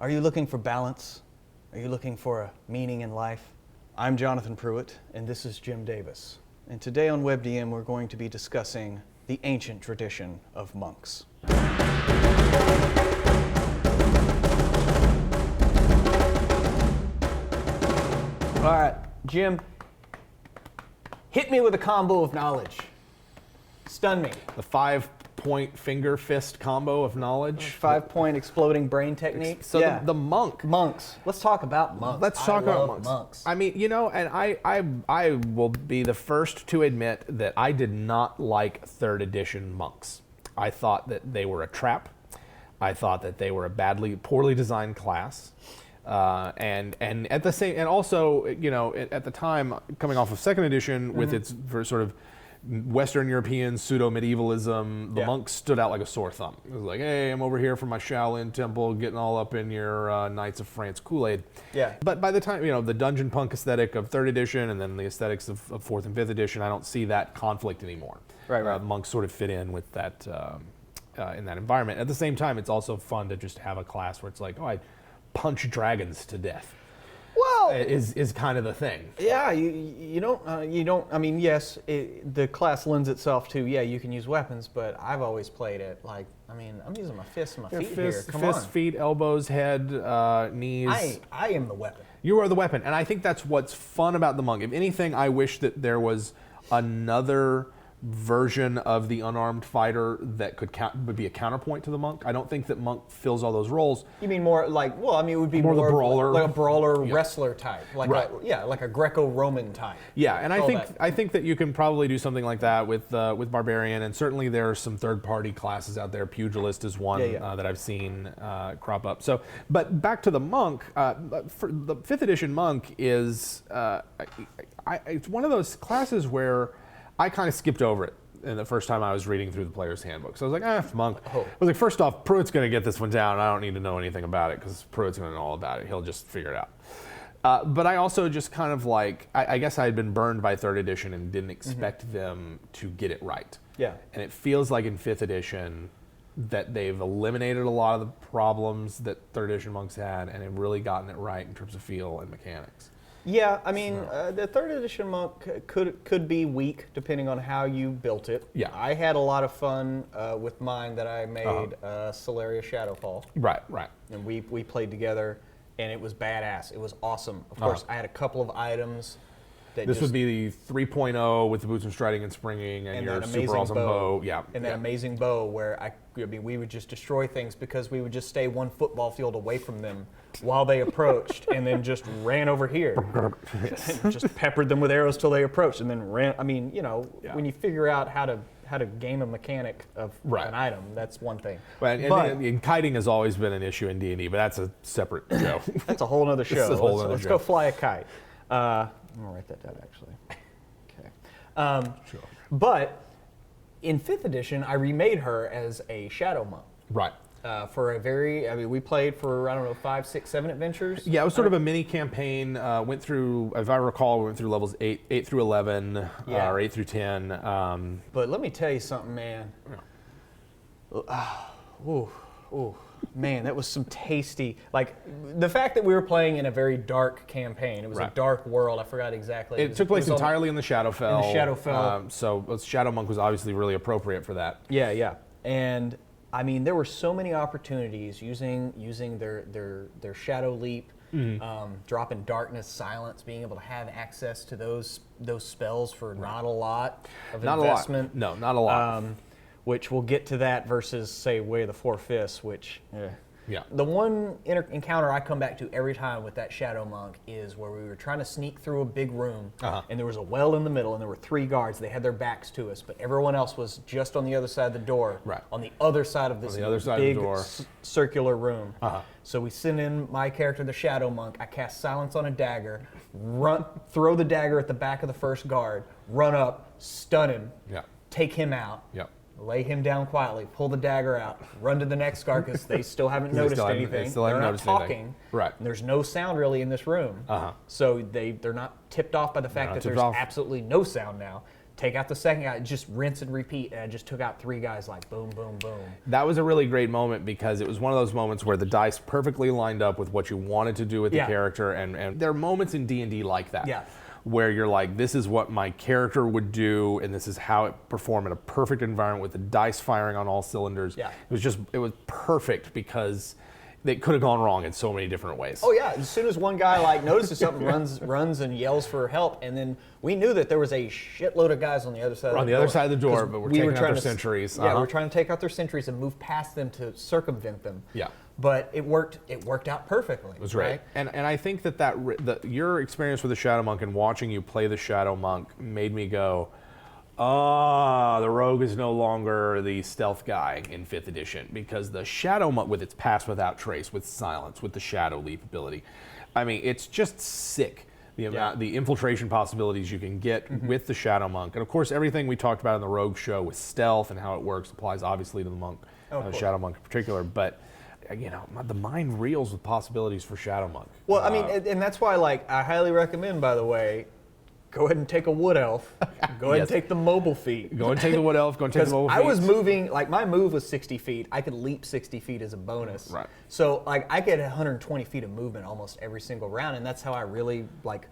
Are you looking for balance? Are you looking for a meaning in life? I'm Jonathan Pruitt, and this is Jim Davis. And today on WebDM, we're going to be discussing the ancient tradition of monks. All right, Jim, hit me with a combo of knowledge. Stun me. The 5-point finger fist combo of knowledge. 5-point exploding brain technique. So yeah. the monk. Monks. Let's talk about monks. Let's talk about monks. I mean, you know, and I will be the first to admit that I did not like 3rd edition monks. I thought that they were a trap. I thought that they were a poorly designed class. And at the same, and also, you know, at the time, coming off of 2nd edition with its sort of Western European pseudo-medievalism, the monks stood out like a sore thumb. It was like, hey, I'm over here from my Shaolin temple, getting all up in your Knights of France Kool-Aid. Yeah. But by the time, you know, the dungeon punk aesthetic of 3rd edition and then the aesthetics of 4th and 5th edition, I don't see that conflict anymore. Right. Monks sort of fit in with that, in that environment. At the same time, it's also fun to just have a class where it's like, oh, I punch dragons to death. Well, is kind of the thing. Yeah, you don't. I mean, yes, the class lends itself to you can use weapons, but I've always played it like, I mean, I'm using my fists and my feet here. Come on. Fists, feet, elbows, head, knees. I am the weapon. You are the weapon, and I think that's what's fun about the monk. If anything, I wish that there was another version of the unarmed fighter that would be a counterpoint to the monk. I don't think that monk fills all those roles. You mean more like, well, I mean, it would be more the brawler, like a brawler wrestler type, like like a Greco-Roman type. Yeah, and I think that you can probably do something like that with barbarian, and certainly there are some third-party classes out there. Pugilist is one that I've seen crop up. So, but back to the monk. For the 5th edition monk is it's one of those classes where I kind of skipped over it in the first time I was reading through the player's handbook. So I was like, monk. I was like, first off, Pruitt's going to get this one down. I don't need to know anything about it because Pruitt's going to know all about it. He'll just figure it out. But I also just kind of like, I guess I had been burned by 3rd edition and didn't expect them to get it right. Yeah. And it feels like in 5th edition that they've eliminated a lot of the problems that 3rd edition monks had and have really gotten it right in terms of feel and mechanics. Yeah, I mean, the 3rd edition monk could be weak depending on how you built it. Yeah, I had a lot of fun with mine that I made Solaria Shadowfall. Right. And we played together, and it was badass. It was awesome. Of course, I had a couple of items. This would be the 3.0 with the boots and striding and springing and your super awesome bow. Yeah. And that amazing bow where I mean, we would just destroy things because we would just stay one football field away from them while they approached and then just ran over here. Just peppered them with arrows till they approached and then ran. I mean, you know, when you figure out how to game a mechanic of an item, that's one thing. And kiting has always been an issue in D&D, but that's a separate show. That's a whole other show. Let's go fly a kite. I'm going to write that down, actually. Okay. Sure. But in 5th edition, I remade her as a shadow monk. Right. For we played for, I don't know, 5, 6, 7 adventures. Yeah, it was sort of a mini campaign. Went through, if I recall, we went through levels 8 through 11, or 8 through 10. But let me tell you something, man. Man, that was some tasty, like, the fact that we were playing in a very dark campaign. It was a dark world. I forgot exactly. It took place entirely in the Shadowfell. In the Shadowfell. So Shadow Monk was obviously really appropriate for that. Yeah. And, I mean, there were so many opportunities using their Shadow Leap, dropping Darkness, Silence, being able to have access to those spells for not a lot of investment. No, not a lot. Which we'll get to that versus, say, Way of the Four Fists, which, the one encounter I come back to every time with that Shadow Monk is where we were trying to sneak through a big room, and there was a well in the middle, and there were 3 guards. They had their backs to us, but everyone else was just on the other side of the door, on the other side of this big circular room. So we send in my character, the Shadow Monk. I cast Silence on a dagger, throw the dagger at the back of the first guard, run up, stun him, take him out. Lay him down quietly, pull the dagger out, run to the next guard because they still haven't noticed anything. They're not talking. Right. And there's no sound really in this room. So they're not tipped off by the fact that there's absolutely no sound now. take out the second guy, just rinse and repeat. And I just took out 3 guys like boom, boom, boom. That was a really great moment because it was one of those moments where the dice perfectly lined up with what you wanted to do with the character, and there are moments in D&D like that. Yeah. Where you're like, this is what my character would do, and this is how it performed in a perfect environment with the dice firing on all cylinders. Yeah. It was perfect because they could have gone wrong in so many different ways. Oh yeah, as soon as one guy like notices something, runs and yells for help, and then we knew that there was a shitload of guys on the other side of the door. On the other side of the door, but we're taking out their sentries. Yeah, we're trying to take out their sentries and move past them to circumvent them. Yeah. But it worked out perfectly. It was right. And I think that your experience with the Shadow Monk and watching you play the Shadow Monk made me go, the rogue is no longer the stealth guy in 5th edition, because the Shadow Monk, with its pass without trace, with silence, with the Shadow Leap ability, I mean, it's just sick. The infiltration possibilities you can get with the Shadow Monk. And of course, everything we talked about in the Rogue show with stealth and how it works applies obviously to the Monk, the Shadow Monk in particular. But the mind reels with possibilities for Shadow Monk. Well, I mean, and that's why, like, I highly recommend, by the way, go ahead and take a Wood Elf. Go ahead and take the mobile feat. Go and take the Wood Elf. Go and take the mobile feat. I was moving, like, my move was 60 feet. I could leap 60 feet as a bonus. Right. So, like, I get 120 feet of movement almost every single round, and that's how I really, like,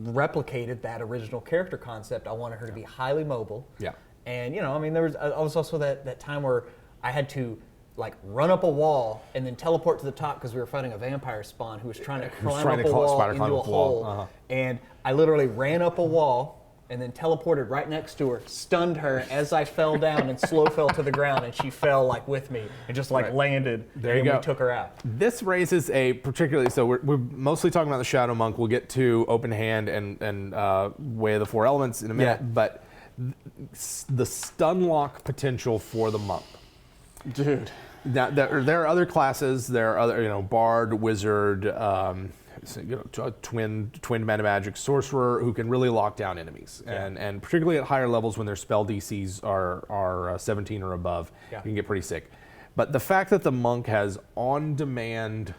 replicated that original character concept. I wanted her to be highly mobile. Yeah. And, I mean, there was also that time where I had to, like, run up a wall and then teleport to the top because we were fighting a vampire spawn who was trying to climb up a wall into a hole. And I literally ran up a wall and then teleported right next to her, stunned her as I fell down and slow fell to the ground, and she fell, like, with me and just, like, landed. There you and go. we took her out. This raises a particularly, so we're mostly talking about the Shadow Monk. We'll get to Open Hand and Way of the Four Elements in a minute, but the stun lock potential for the Monk. Dude. Now, there are other classes. There are other, Bard, Wizard, Twinned Mana Magic, Sorcerer, who can really lock down enemies. Yeah. And particularly at higher levels when their spell DCs are 17 or above, you can get pretty sick. But the fact that the Monk has on-demand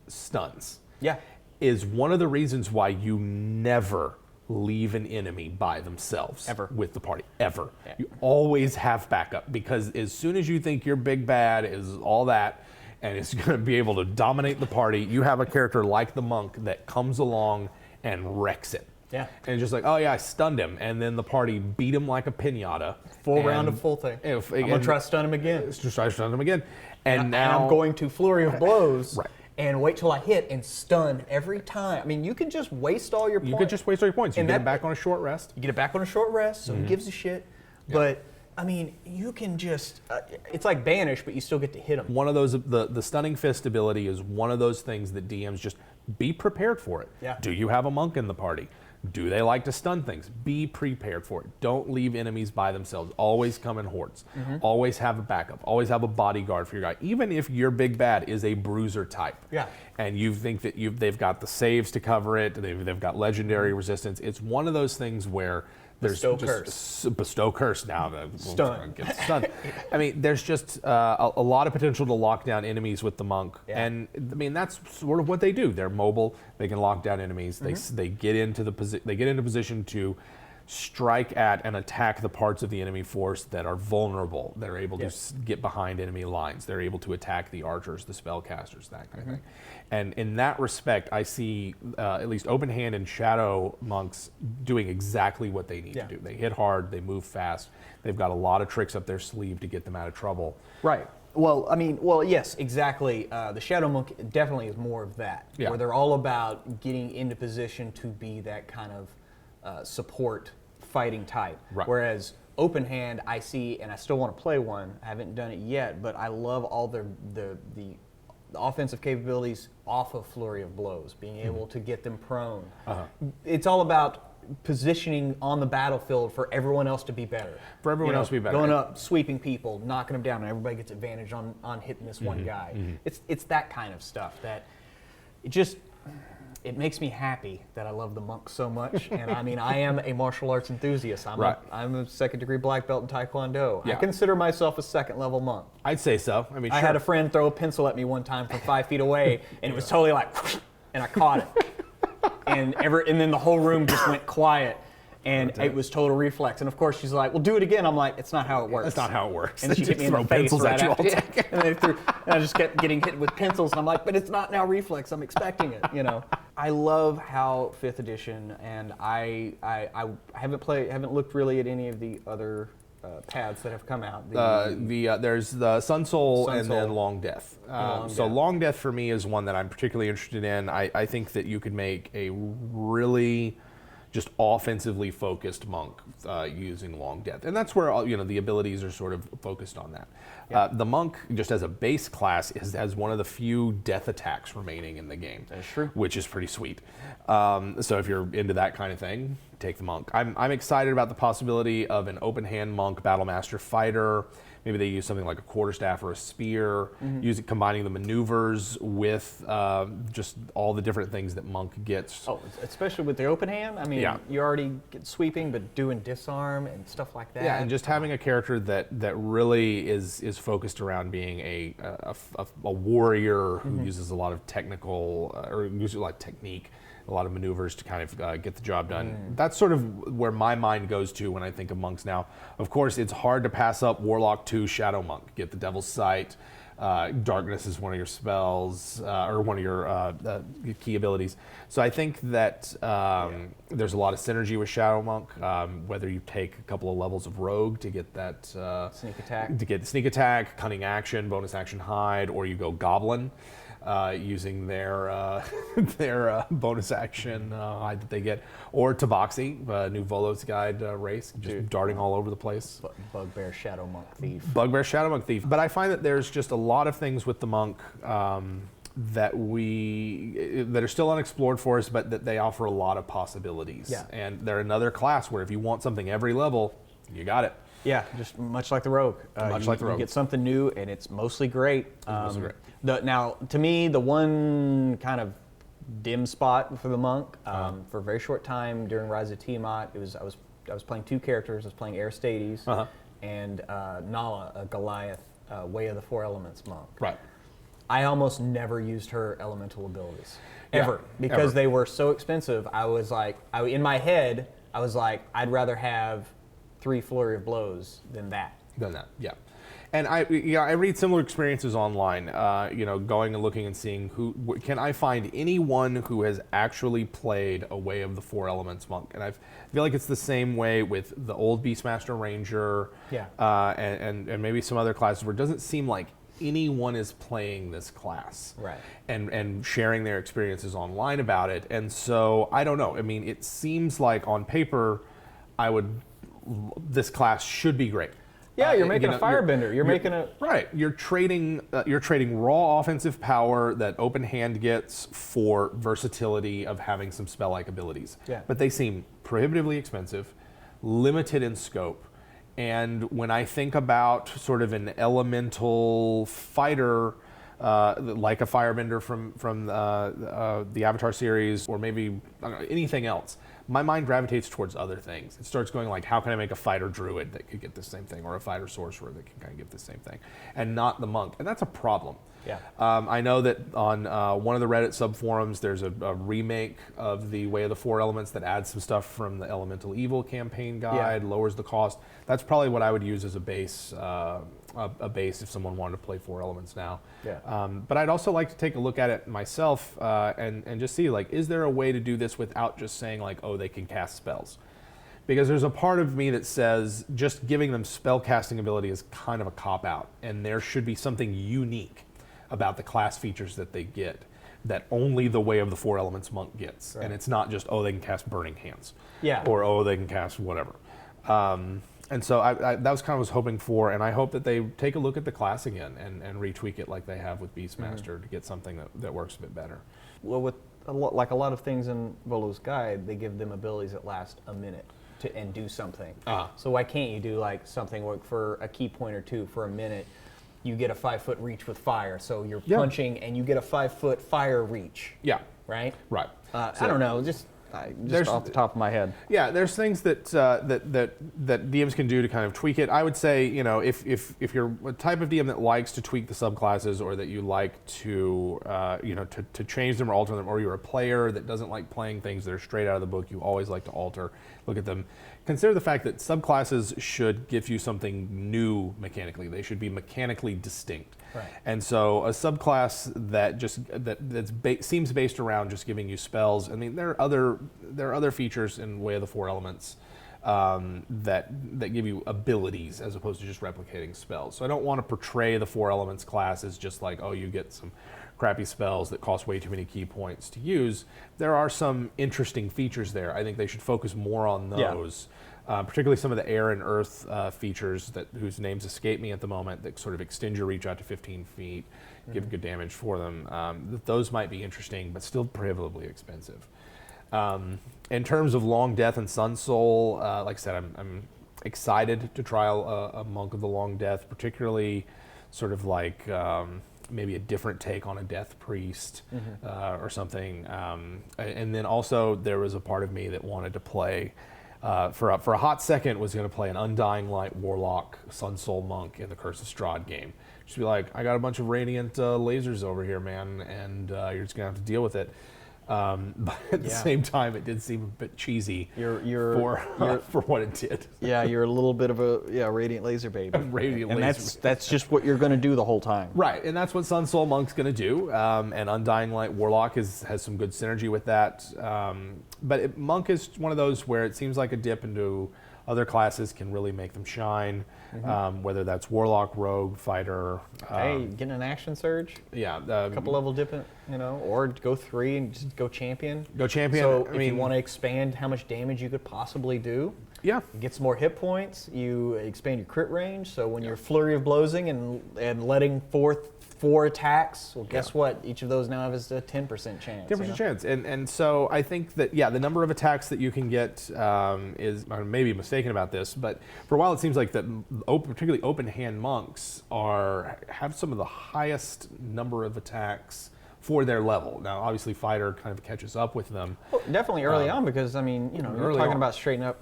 stuns is one of the reasons why you never leave an enemy by themselves with the party, ever. Yeah. You always have backup, because as soon as you think your big bad is all that and is going to be able to dominate the party, you have a character like the Monk that comes along and wrecks it. Yeah. And just like, oh yeah, I stunned him, and then the party beat him like a piñata. Full round of full thing. I'm going to try to stun him again. Try to stun him again. And now I'm going to Flurry of Blows. Right. And wait till I hit and stun every time. I mean, you can just waste all your points. You could just waste all your points. You get it back on a short rest. You get it back on a short rest, so who gives a shit? Yeah. But, I mean, you can just, it's like Banish, but you still get to hit them. One of those, the Stunning Fist ability is one of those things that DMs just be prepared for it. Yeah. Do you have a Monk in the party? Do they like to stun things? Be prepared for it. Don't leave enemies by themselves. Always come in hordes. Always have a backup. Always have a bodyguard for your guy. Even if your big bad is a bruiser type, and you think that they've got the saves to cover it, they've got legendary resistance. It's one of those things where there's bestow curse now. Stun. Stunned. I mean, there's just a lot of potential to lock down enemies with the Monk, and I mean that's sort of what they do. They're mobile. They can lock down enemies. They get into position to strike at and attack the parts of the enemy force that are vulnerable. They're able to get behind enemy lines. They're able to attack the archers, the spellcasters, that kind of thing. And in that respect, I see at least Open Hand and Shadow Monks doing exactly what they need to do. They hit hard, they move fast, they've got a lot of tricks up their sleeve to get them out of trouble. Right. Well, I mean, yes, exactly. The Shadow Monk definitely is more of that, where they're all about getting into position to be that kind of support fighting type. Right. Whereas Open Hand, I see, and I still want to play one. I haven't done it yet, but I love all the offensive capabilities off of Flurry of Blows, being able to get them prone. It's all about positioning on the battlefield for everyone else to be better. For everyone else to be better. Going up, sweeping people, knocking them down, and everybody gets advantage on hitting this one guy. It's that kind of stuff that it makes me happy that I love the Monk so much. And I mean, I am a martial arts enthusiast. I'm a second-degree black belt in Taekwondo. I consider myself a second-level Monk. I'd say so. I mean, I had a friend throw a pencil at me one time from 5 feet away, and it was totally like, and I caught it. And then the whole room just went quiet. And it was total reflex. And of course she's like, well, do it again. I'm like, it's not how it works. That's not how it works. And she hit me in the face pencils right at you all after. day. And I just kept getting hit with pencils. And I'm like, but it's not now reflex. I'm expecting it, you know. I love how 5th edition, and I haven't looked really at any of the other paths that have come out. There's the Sun Soul and then Long Death. Long Death for me is one that I'm particularly interested in. I think that you could make a really just offensively focused monk using Long Death, and that's where the abilities are sort of focused on that. Yeah. The monk, just as a base class, has one of the few death attacks remaining in the game. That's true. Which is pretty sweet. So if you're into that kind of thing, take the monk. I'm excited about the possibility of an open hand monk battlemaster fighter. Maybe they use something like a quarterstaff or a spear, combining the maneuvers with just all the different things that monk gets. Oh, especially with the open hand. I mean, you already get sweeping, but doing disarm and stuff like that. Yeah, and just having a character that really is focused around being a warrior who uses a lot of technical or uses a lot of technique, a lot of maneuvers to kind of get the job done. That's sort of where my mind goes to when I think of monks now. Of course, it's hard to pass up Warlock 2 Shadow Monk. Get the Devil's Sight. Darkness is one of your spells, or one of your key abilities. So I think that there's a lot of synergy with Shadow Monk, whether you take a couple of levels of Rogue to get that sneak attack. To get the sneak attack, cunning action, bonus action hide, or you go Goblin. Using their bonus action hide that they get, or Tabaxi, new Volos guide race, just darting all over the place. Bugbear Shadow Monk Thief. Bugbear Shadow Monk Thief. But I find that there's just a lot of things with the monk that are still unexplored for us, but that they offer a lot of possibilities. Yeah. And they're another class where if you want something every level, you got it. Yeah, just much like the Rogue. You get something new, and it's mostly great. Now, to me, the one kind of dim spot for the monk, for a very short time during Rise of Tiamat, I was playing 2 characters. I was playing Aristides and Nala, a Goliath, Way of the Four Elements monk. Right. I almost never used her elemental abilities ever because they were so expensive. I was like, in my head, I was like, I'd rather have 3 Flurry of Blows than that. Yeah. And I read similar experiences online, going and looking and seeing can I find anyone who has actually played a Way of the Four Elements monk, and I feel like it's the same way with the old Beastmaster Ranger, and maybe some other classes where it doesn't seem like anyone is playing this class, right? And sharing their experiences online about it, and so I don't know. I mean, it seems like on paper, this class should be great. Yeah, you're making a firebender. You're making a right. You're trading raw offensive power that open hand gets for versatility of having some spell-like abilities. Yeah. But they seem prohibitively expensive, limited in scope, and when I think about sort of an elemental fighter, like a firebender from the Avatar series, or maybe anything else, my mind gravitates towards other things. It starts going like, how can I make a fighter druid that could get the same thing, or a fighter sorcerer that can kind of get the same thing, and not the monk. And that's a problem. Yeah. I know that on one of the Reddit subforums, there's a remake of the Way of the Four Elements that adds some stuff from the Elemental Evil campaign guide, lowers the cost. That's probably what I would use as a base. A base if someone wanted to play 4 elements now. Yeah. But I'd also like to take a look at it myself and just see, like, is there a way to do this without just saying, like, oh, they can cast spells? Because there's a part of me that says just giving them spell casting ability is kind of a cop-out, and there should be something unique about the class features that they get that only the Way of the Four Elements monk gets. Right. And it's not just, oh, they can cast Burning Hands. Yeah. Or, oh, they can cast whatever. And so that was kind of what I was hoping for, and I hope that they take a look at the class again and retweak it like they have with Beastmaster to get something that works a bit better. Well, with a lot of things in Volo's guide, they give them abilities that last a minute and do something. So why can't you do like something like for a key point or 2 for a minute? You get a 5-foot reach with fire, so you're punching and you get a 5-foot fire reach. Yeah. Right. Right. I don't know, just. Just off the top of my head. Yeah, there's things that DMs can do to kind of tweak it. I would say, if you're a type of DM that likes to tweak the subclasses, or that you like to to change them or alter them, or you're a player that doesn't like playing things that are straight out of the book, you always like to alter, look at them. Consider the fact that subclasses should give you something new mechanically. They should be mechanically distinct. Right. And so a subclass that seems based around just giving you spells. I mean, there are other features in way of the 4 elements that give you abilities as opposed to just replicating spells. So I don't want to portray the 4 elements class as just like, oh, you get some crappy spells that cost way too many key points to use. There are some interesting features there. I think they should focus more on those. Particularly some of the air and earth features whose names escape me at the moment, that sort of extend your reach out to 15 feet, give good damage for them. Those might be interesting, but still prohibitively expensive. In terms of Long Death and Sun Soul, like I said, I'm excited to try a Monk of the Long Death, particularly sort of like maybe a different take on a Death Priest or something. And then also there was a part of me that wanted to play for a hot second, was going to play an Undying Light Warlock Sun Soul Monk in the Curse of Strahd game. Just be like, I got a bunch of radiant lasers over here, man, and you're just going to have to deal with it. But at the same time, it did seem a bit cheesy for what it did. Yeah, you're a little bit of a radiant laser baby. And that's just what you're going to do the whole time. Right, and that's what Sun Soul Monk's going to do. And Undying Light Warlock has some good synergy with that. But Monk is one of those where it seems like a dip into other classes can really make them shine, whether that's Warlock, Rogue, Fighter. Hey, getting an action surge? Yeah. A couple level dip, or go 3 and just go champion. Go champion. So if you want to expand how much damage you could possibly do, you get some more hit points, you expand your crit range, so when you're Flurry of Blowsing and letting forth 4 attacks, well, guess what? Each of those now has a 10% chance. 10% chance. And so I think that, the number of attacks that you can get is, I may be mistaken about this, but for a while it seems like that particularly open hand monks have some of the highest number of attacks for their level. Now, obviously, Fighter kind of catches up with them. Well, definitely early on, because, you're talking about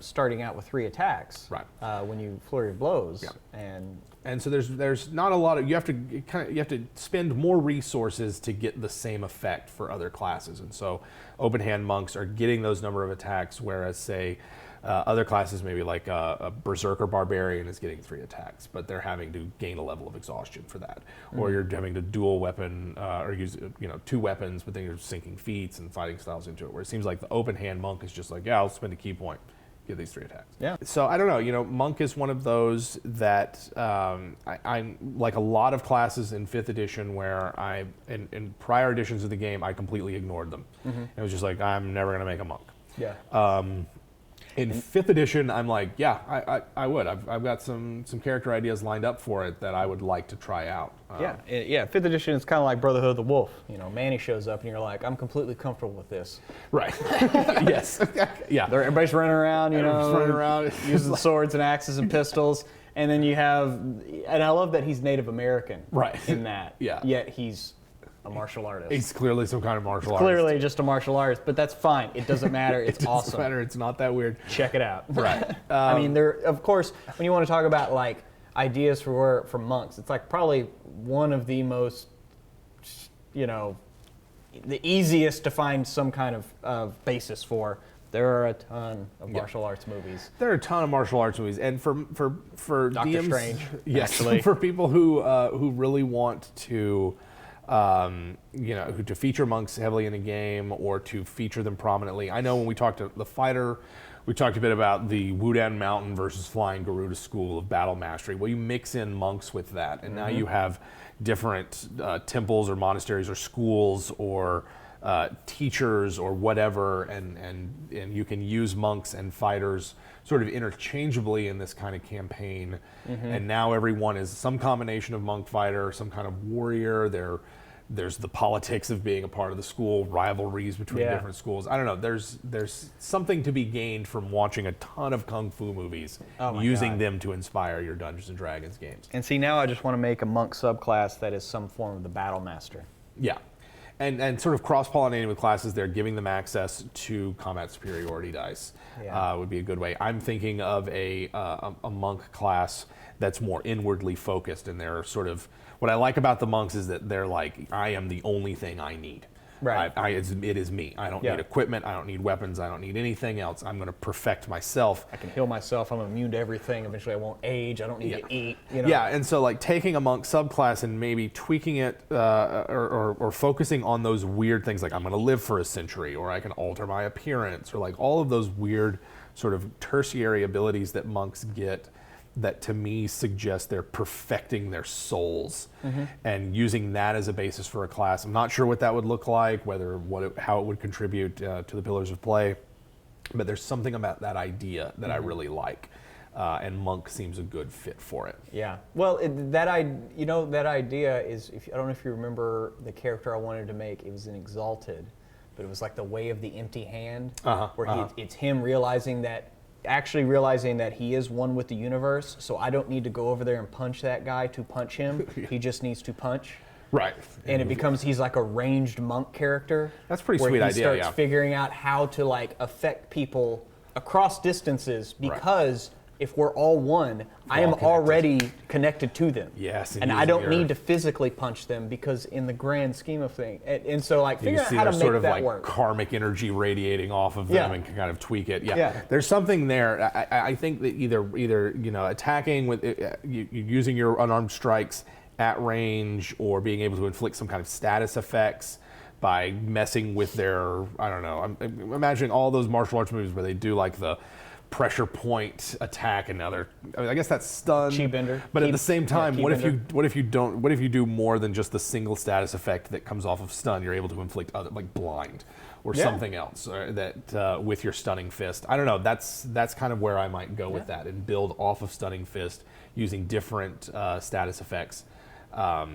starting out with 3 attacks. Right. When you Flurry of Blows. Yeah. And so there's not a lot of, you have to spend more resources to get the same effect for other classes. And so open hand monks are getting those number of attacks, whereas say other classes, maybe like a Berserker Barbarian, is getting 3 attacks, but they're having to gain a level of exhaustion for that. Or you're having to dual weapon or use 2 weapons, but then you're sinking feats and fighting styles into it. Where it seems like the open hand monk is just like, I'll spend a key point, get these 3 attacks. Yeah. So I don't know. Monk is one of those that I'm like a lot of classes in 5th edition where in prior editions of the game I completely ignored them. It was just like, I'm never going to make a monk. Yeah. In 5th edition, I'm like, I would. I've got some character ideas lined up for it that I would like to try out. 5th edition is kind of like Brotherhood of the Wolf. Manny shows up and you're like, I'm completely comfortable with this. Right. Yes. Yeah. Everybody's running around, using swords and axes and pistols. And then you have, and I love that he's Native American. Right. In that. Yeah. Yet he's a martial artist. He's clearly some kind of martial artist. Clearly just a martial artist, but that's fine. It doesn't matter. It's awesome. It doesn't matter. It's not that weird. Check it out. Right. Of course, when you want to talk about like ideas for monks, it's like probably one of the most, the easiest to find some kind of basis for. There are a ton of martial arts movies. There are a ton of martial arts movies, and for Doctor DMs, Strange, yes, actually. For people who really want to, to feature monks heavily in a game or to feature them prominently. I know when we talked to the Fighter, we talked a bit about the Wudan Mountain versus Flying Garuda School of Battle Mastery. Well, you mix in monks with that, and now you have different temples or monasteries or schools or teachers or whatever, and you can use monks and fighters sort of interchangeably in this kind of campaign. And now everyone is some combination of monk fighter, some kind of warrior. There's the politics of being a part of the school, rivalries between different schools. I don't know. There's something to be gained from watching a ton of kung fu movies, using them to inspire your Dungeons and Dragons games. And see, now I just want to make a monk subclass that is some form of the battle master. Yeah. and sort of cross-pollinating with classes there, giving them access to combat superiority dice would be a good way. I'm thinking of a monk class that's more inwardly focused, and they're sort of, what I like about the monks is that they're like, I am the only thing I need. Right. It is me. I don't need equipment. I don't need weapons. I don't need anything else. I'm going to perfect myself. I can heal myself. I'm immune to everything. Eventually, I won't age. I don't need to eat. You know? Yeah, and so like taking a monk subclass and maybe tweaking it or focusing on those weird things, like I'm going to live for a century, or I can alter my appearance, or like all of those weird sort of tertiary abilities that monks get, that to me suggest they're perfecting their souls and using that as a basis for a class. I'm not sure what that would look like, how it would contribute to the pillars of play, but there's something about that idea that I really like, and monk seems a good fit for it. Yeah. Well, that idea is, I don't know if you remember the character I wanted to make. It was an Exalted, but it was like the Way of the Empty Hand, where it's him realizing that he is one with the universe, so I don't need to go over there and punch that guy to punch him. He just needs to punch. Right. And he's like a ranged monk character. That's a pretty sweet idea, He starts figuring out how to like affect people across distances, because if we're all one, I am already connected to them. Yes. And I don't need to physically punch them, because in the grand scheme of things, and so like figure out how to make sort of that like work. Karmic energy radiating off of them and can kind of tweak it. Yeah. There's something there. I think that either attacking with using your unarmed strikes at range, or being able to inflict some kind of status effects by messing with their, I don't know, I'm imagining all those martial arts movies where they do like the pressure point attack, and I guess that's stun. Chi bender. But at the same time, what if you do more than just the single status effect that comes off of stun? You're able to inflict other, like blind or something else that with your stunning fist. I don't know. That's kind of where I might go with that, and build off of stunning fist using different status effects. I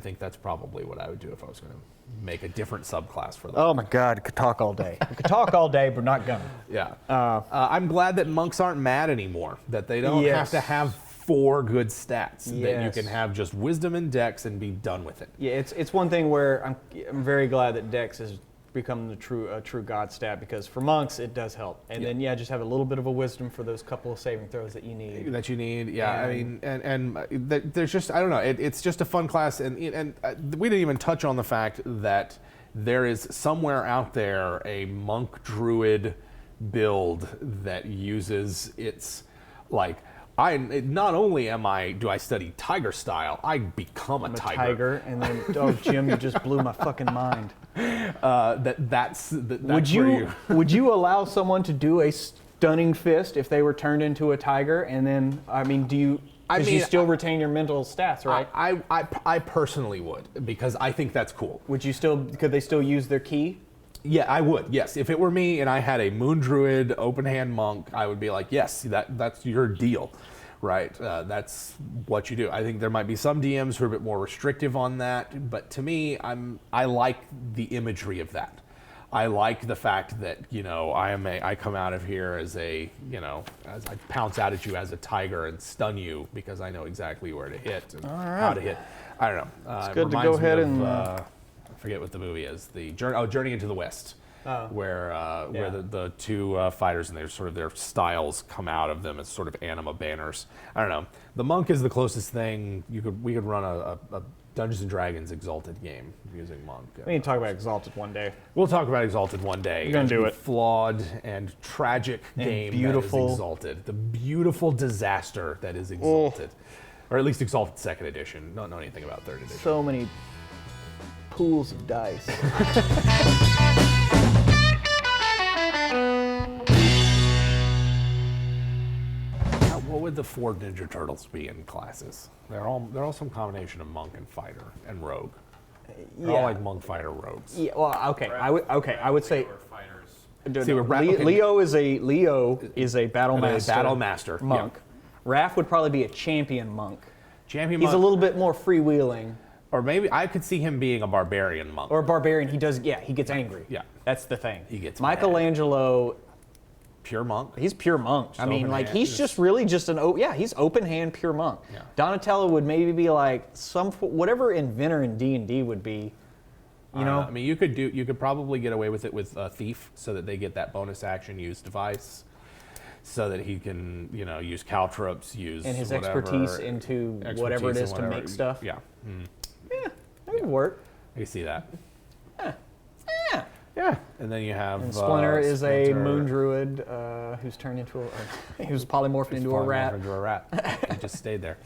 think that's probably what I would do if I was going to make a different subclass for them. Oh my God, I could talk all day. I could talk all day, but not gonna. Yeah. I'm glad that monks aren't mad anymore, that they don't have to have 4 good stats, that you can have just wisdom and dex and be done with it. Yeah, it's one thing where I'm very glad that dex has become a true god stat, because for monks it does help. And then just have a little bit of a wisdom for those couple of saving throws that you need. There's just, I don't know, it's just a fun class, and we didn't even touch on the fact that there is somewhere out there a monk druid build that uses its like, not only do I study tiger style, I become a tiger. And then Jim, you just blew my fucking mind. That's would you allow someone to do a stunning fist if they were turned into a tiger? And then you still retain your mental stats, right? I personally would, because I think that's cool. Could they still use their ki? Yeah, I would. Yes, if it were me and I had a moon druid open hand monk, I would be like, yes, that's your deal, right? That's what you do. I think there might be some DMs who are a bit more restrictive on that, but to me, I like the imagery of that. I like the fact that I come out of here as as I pounce out at you as a tiger and stun you, because I know exactly where to hit and how to hit. I don't know. It's good to go ahead and. I forget what the movie is. The Journey into the West, where the two fighters and their styles come out of them as sort of anima banners. I don't know. The monk is the closest thing we could run a Dungeons and Dragons Exalted game using monk. We need to talk about Exalted one day. We'll talk about Exalted one day. We're gonna do it. Flawed and tragic game beautiful. That is Exalted. The beautiful disaster that is Exalted, or at least Exalted Second Edition. Don't know anything about Third Edition. So many pools of dice. What would the 4 Ninja Turtles be in classes? They're all some combination of monk and fighter and rogue. They're all like monk, fighter, rogues. Yeah. Well, okay. I would say. See, Leo is a battle master monk. Yeah. Raph would probably be a champion monk. He's a little bit more freewheeling. Or maybe I could see him being a barbarian monk. Or a barbarian. He gets angry. Yeah. That's the thing. He gets Michelangelo. Pure monk? He's pure monk. He's just really just he's open hand, pure monk. Yeah. Donatello would maybe be like whatever inventor in D&D would be. You know, I mean, you could probably get away with it with Thief, so that they get that bonus action, use device, so that he can, use caltrops, use and his whatever, expertise into whatever it is to make stuff. Yeah. Yeah, that would work. You see that. Yeah. Yeah. And then you have And Splinter is a Splinter, moon druid who's turned into who's polymorphed into a rat. Into a rat. He just stayed there.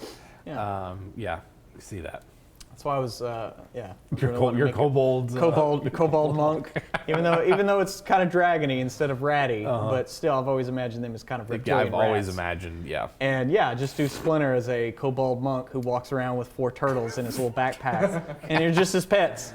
Yeah. You see that. That's why I was Your kobold kobold monk. even though it's kind of dragony instead of ratty, but still I've always imagined them as kind of reptilian I've always rats. imagined, yeah. And yeah, just do Splinter as a kobold monk who walks around with 4 turtles in his little backpack, and you're just his pets.